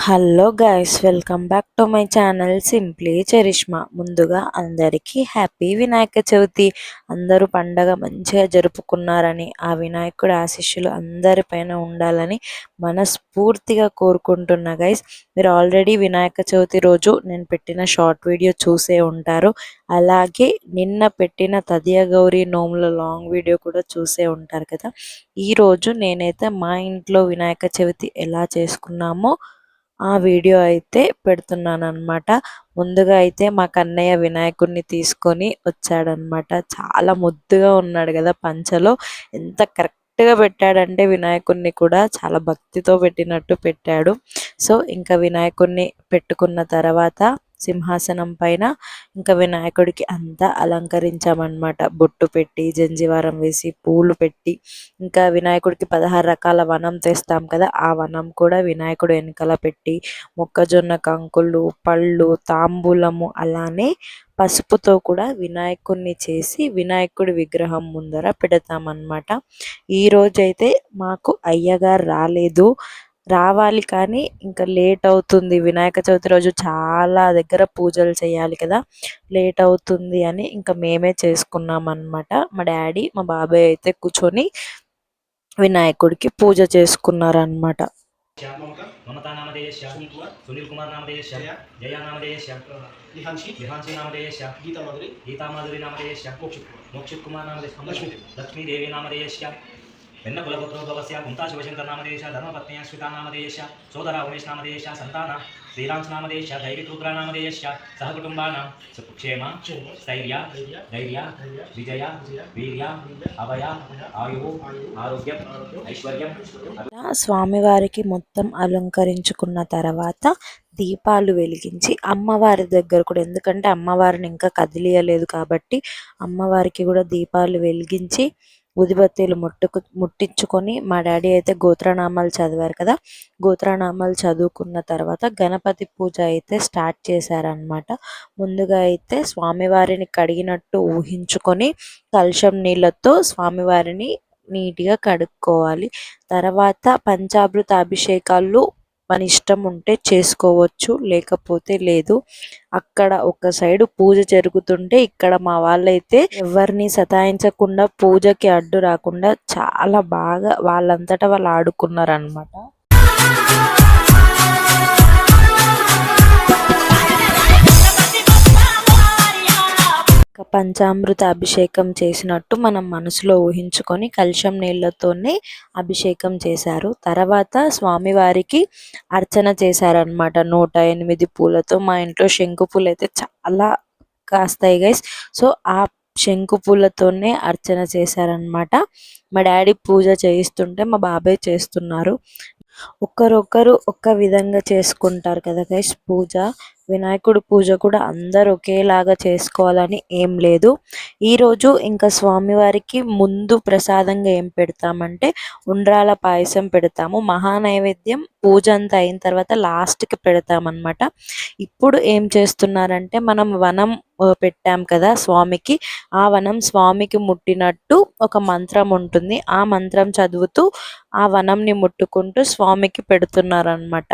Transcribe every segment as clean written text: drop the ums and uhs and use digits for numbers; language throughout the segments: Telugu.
Hello guys, welcome back to my channel simply charisma. ముందుగా అందరికీ హ్యాపీ వినాయక చవితి. అందరూ పండగ మంచిగా జరుపుకున్నారని, ఆ వినాయకుడి ఆశీస్సులు అందరిపైన ఉండాలని మనస్ఫూర్తిగా కోరుకుంటున్నా గైస్. మీరు ఆల్రెడీ వినాయక చవితి రోజు నేను పెట్టిన షార్ట్ వీడియో చూసే ఉంటారు. అలాగే నిన్న పెట్టిన తదియ గౌరీ నోముల లాంగ్ వీడియో కూడా చూసే ఉంటారు కదా. ఈరోజు నేనైతే మా ఇంట్లో వినాయక చవితి ఎలా చేసుకున్నామో ఆ వీడియో అయితే పెడుతున్నానన్నమాట. ముందుగా అయితే మా కన్నయ్య వినాయకుడిని తీసుకొని వచ్చాడనమాట. చాలా ముద్దుగా ఉన్నాడు కదా పంచలో. ఎంత కరెక్ట్గా పెట్టాడంటే వినాయకుడిని కూడా చాలా భక్తితో పెట్టినట్టు పెట్టాడు. సో ఇంకా వినాయకుడిని పెట్టుకున్న తర్వాత సింహాసనం పైన ఇంకా వినాయకుడికి అంతా అలంకరించామన్నమాట. బొట్టు పెట్టి, జంజివారం వేసి, పూలు పెట్టి, ఇంకా వినాయకుడికి 16 రకాల వనం తెస్తాం కదా, ఆ వనం కూడా వినాయకుడు వెనకాల పెట్టి, మొక్కజొన్న కంకులు, పళ్ళు, తాంబూలము, అలానే పసుపుతో కూడా వినాయకుడిని చేసి వినాయకుడి విగ్రహం ముందర పెడతామన్నమాట. ఈరోజైతే మాకు అయ్యగారు రాలేదు. రావాలి కానీ ఇంకా లేట్ అవుతుంది. వినాయక చవితి రోజు చాలా దగ్గర పూజలు చేయాలి కదా, లేట్ అవుతుంది అని ఇంకా మేమే చేసుకున్నాం అన్నమాట. మా డాడీ, మా బాబాయ్ అయితే కూర్చొని వినాయకుడికి పూజ చేసుకున్నారన్నమాట. ममता नामधेयस्य सुनील कुमार नामधेयस्य जया नामधेयस्य विहांशी नामधेयस्य गीता माधुरी नामधेयस्य मोक्षित कुमार नामधेयस्य लक्ष्मी देवी नामधेयस्य वेन्नकुलपुत्रोद्भवस्य गुंता शिवशंकर नामधेयस्य धर्मपत्नी स्मिता नामधेयस्य सोदरा उमेश नामधेयस्य संतान श्रीराम नामधेयस्य दैविकरुद्र नामधेयस्य सहकुटुंबानां सुक्षेम स्थैर्य धैर्य विजय वीर्य अभय आयु आरोग्य ऐश्वर्यं. స్వామివారికి మొత్తం అలంకరించుకున్న తర్వాత దీపాలు వెలిగించి అమ్మవారి దగ్గర కూడా, ఎందుకంటే అమ్మవారిని ఇంకా కదిలియలేదు కాబట్టి అమ్మవారికి కూడా దీపాలు వెలిగించి ఉదిబత్తీలు ముట్టించుకొని మా డాడీ అయితే గోత్రనామాలు చదివారు కదా, గోత్రనామాలు చదువుకున్న తర్వాత గణపతి పూజ అయితే స్టార్ట్ చేశారనమాట. ముందుగా అయితే స్వామివారిని కడిగినట్టు ఊహించుకొని కలశం నీళ్ళతో స్వామివారిని నీట్గా కడుక్కోవాలి. తర్వాత పంచామృత అభిషేకాలు మన ఇష్టం ఉంటే చేసుకోవచ్చు, లేకపోతే లేదు. అక్కడ ఒక సైడు పూజ జరుగుతుంటే ఇక్కడ మా వాళ్ళైతే ఎవరిని సతాయించకుండా, పూజకి అడ్డు రాకుండా చాలా బాగా వాళ్ళంతటా వాళ్ళు ఆడుకున్నారనమాట. పంచామృత అభిషేకం చేసినట్టు మనం మనసులో ఊహించుకొని కలశం నీళ్ళతోనే అభిషేకం చేశారు. తర్వాత స్వామివారికి అర్చన చేశారనమాట 108 పూలతో. మా ఇంట్లో శంకు పూలు అయితే చాలా కాస్తాయి గైస్. సో ఆ శంకు పూలతోనే అర్చన చేశారనమాట. మా డాడీ పూజ చేయిస్తుంటే మా బాబాయ్ చేస్తున్నారు. ఒక్కరొక్కరు ఒక్క విధంగా చేసుకుంటారు కదా గైస్ పూజ. వినాయకుడి పూజ కూడా అందరూ ఒకేలాగా చేసుకోవాలని ఏం లేదు. ఈరోజు ఇంకా స్వామివారికి ముందు ప్రసాదంగా ఏం పెడతామంటే ఉండ్రాల పాయసం పెడతాము. మహానైవేద్యం పూజ అంతా అయిన తర్వాత లాస్ట్కి పెడతామన్నమాట. ఇప్పుడు ఏం చేస్తున్నారంటే మనం వనం పెట్టాం కదా స్వామికి, ఆ వనం స్వామికి ముట్టినట్టు ఒక మంత్రం ఉంటుంది. ఆ మంత్రం చదువుతూ ఆ వనంని ముట్టుకుంటూ స్వామికి పెడుతున్నారనమాట.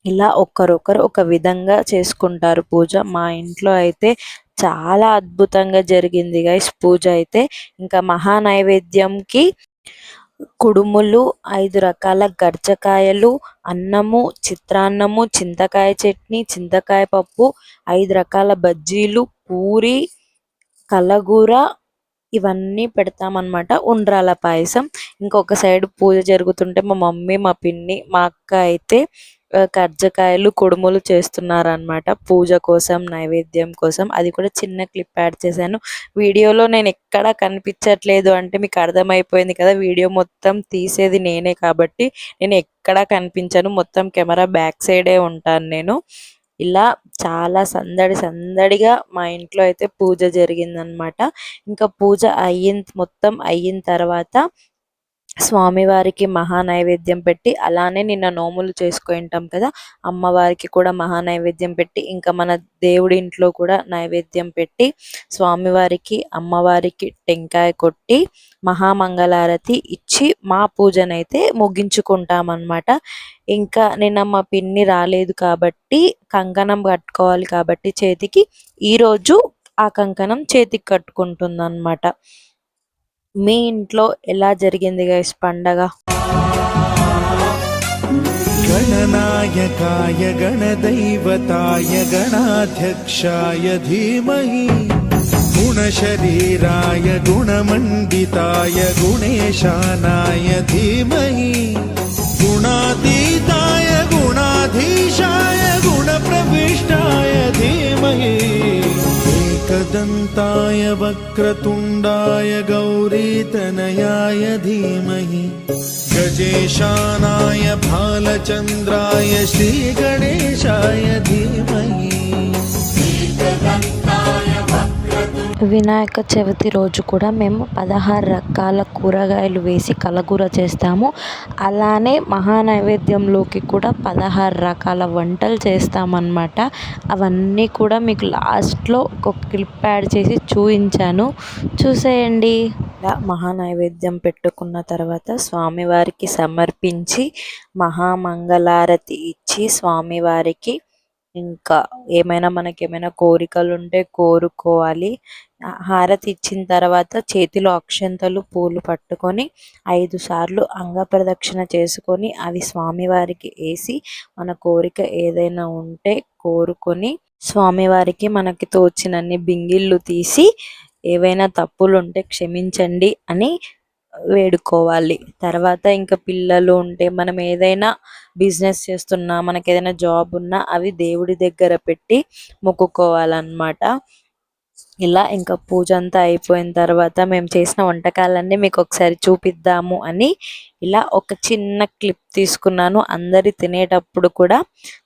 ఇలా ఒక్కరొకరు ఒక విధంగా చేసుకుంటారు పూజ. మా ఇంట్లో అయితే చాలా అద్భుతంగా జరిగింది గైస్ పూజ అయితే. ఇంకా మహానైవేద్యంకి కుడుములు, 5 రకాల గర్జకాయలు, అన్నము, చిత్రాన్నము, చింతకాయ చట్నీ, చింతకాయ పప్పు, 5 రకాల బజ్జీలు, పూరి, కలగూర, ఇవన్నీ పెడతామన్నమాట. ఉండ్రాల పాయసం. ఇంకొక సైడ్ పూజ జరుగుతుంటే మా మమ్మీ, మా పిన్ని, మా అక్క అయితే కర్జకాయలు, కుడుములు చేస్తున్నారనమాట పూజ కోసం, నైవేద్యం కోసం. అది కూడా చిన్న క్లిప్ యాడ్ చేశాను. వీడియోలో నేను ఎక్కడా కనిపించట్లేదు అంటే మీకు అర్థమైపోయింది కదా, వీడియో మొత్తం తీసేది నేనే కాబట్టి నేను ఎక్కడా కనిపించను. మొత్తం కెమెరా బ్యాక్ సైడే ఉంటాను నేను. ఇలా చాలా సందడిగా మా ఇంట్లో అయితే పూజ జరిగిందనమాట. ఇంకా పూజ మొత్తం అయిన తర్వాత స్వామివారికి మహా నైవేద్యం పెట్టి, అలానే నిన్న నోములు చేసుకుంటాం కదా, అమ్మవారికి కూడా మహా నైవేద్యం పెట్టి, ఇంకా మన దేవుడి ఇంట్లో కూడా నైవేద్యం పెట్టి, స్వామివారికి అమ్మవారికి టెంకాయ కొట్టి మహామంగళారతి ఇచ్చి మా పూజనైతే ముగించుకుంటామన్నమాట. ఇంకా నిన్న మా పిన్ని రాలేదు కాబట్టి కంకణం కట్టుకోవాలి కాబట్టి చేతికి, ఈరోజు ఆ కంకణం చేతికి కట్టుకుంటుందన్నమాట. మీ ఇంట్లో ఎలా జరిగింది గైస్ పండగ? गणनायकाय गणदैवताय गणाध्यक्षाय धीमहि गुणशरीराय गुणमण्डिताय गुणेशानाय धीमहि गुणातीताय गुणाधीशाय गुणप्रविष्टाय धीमहि एकदन्ताय वक्रतुण्डाय गौरीतनयाय धीमहि गजेशानाय भालचन्द्राय श्रीगणेशाय धीमहि। వినాయక చవితి రోజు కూడా మేము 16 రకాల కూరగాయలు వేసి కలగూర చేస్తాము. అలానే మహానైవేద్యంలోకి కూడా 16 రకాల వంటలు చేస్తామన్నమాట. అవన్నీ కూడా మీకు లాస్ట్లో ఒక క్లిప్ యాడ్ చేసి చూపించాను, చూసేయండి. ఇలా మహానైవేద్యం పెట్టుకున్న తర్వాత స్వామివారికి సమర్పించి మహామంగళారతి ఇచ్చి స్వామివారికి ఇంకా మనకేమైనా కోరికలు ఉంటే కోరుకోవాలి. హారతి ఇచ్చిన తర్వాత చేతిలో అక్షంతలు పూలు పట్టుకొని 5 సార్లు అంగప్రదక్షిణ చేసుకొని అవి స్వామివారికి వేసి మన కోరిక ఏదైనా ఉంటే కోరుకొని స్వామివారికి మనకి తోచినన్ని బింగిళ్ళు తీసి ఏవైనా తప్పులు ఉంటే క్షమించండి అని వేడుకోవాలి. తర్వాత ఇంకా పిల్లలు ఉంటే, మనం ఏదైనా బిజినెస్ చేస్తున్నా, మనకి ఏదైనా జాబ్ ఉన్నా అవి దేవుడి దగ్గర పెట్టి మొక్కుకోవాలన్నమాట. ఇలా ఇంకా పూజ అంతా అయిపోయిన తర్వాత మేము చేసిన వంటకాలన్నీ మీకు ఒకసారి చూపిద్దాము అని ఇలా ఒక చిన్న క్లిప్ తీసుకున్నాను. అందరి తినేటప్పుడు కూడా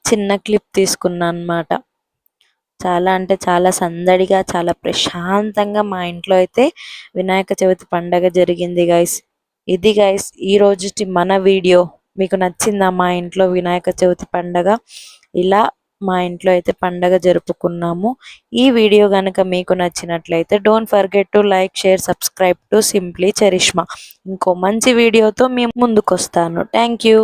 చిన్న క్లిప్ తీసుకున్నాను అన్నమాట. చాలా అంటే చాలా సందడిగా, చాలా ప్రశాంతంగా మా ఇంట్లో అయితే వినాయక చవితి పండగ జరిగింది గైస్. ఇది గైస్ ఈ రోజుటి మన వీడియో. మీకు నచ్చిందా మా ఇంట్లో వినాయక చవితి పండగ? ఇలా మా ఇంట్లో అయితే పండగ జరుపుకున్నాము. ఈ వీడియో కనుక మీకు నచ్చినట్లయితే don't forget to like, share, subscribe to simply charisma. ఇంకో మంచి వీడియోతో మేము ముందుకు వస్తాను. Thank you.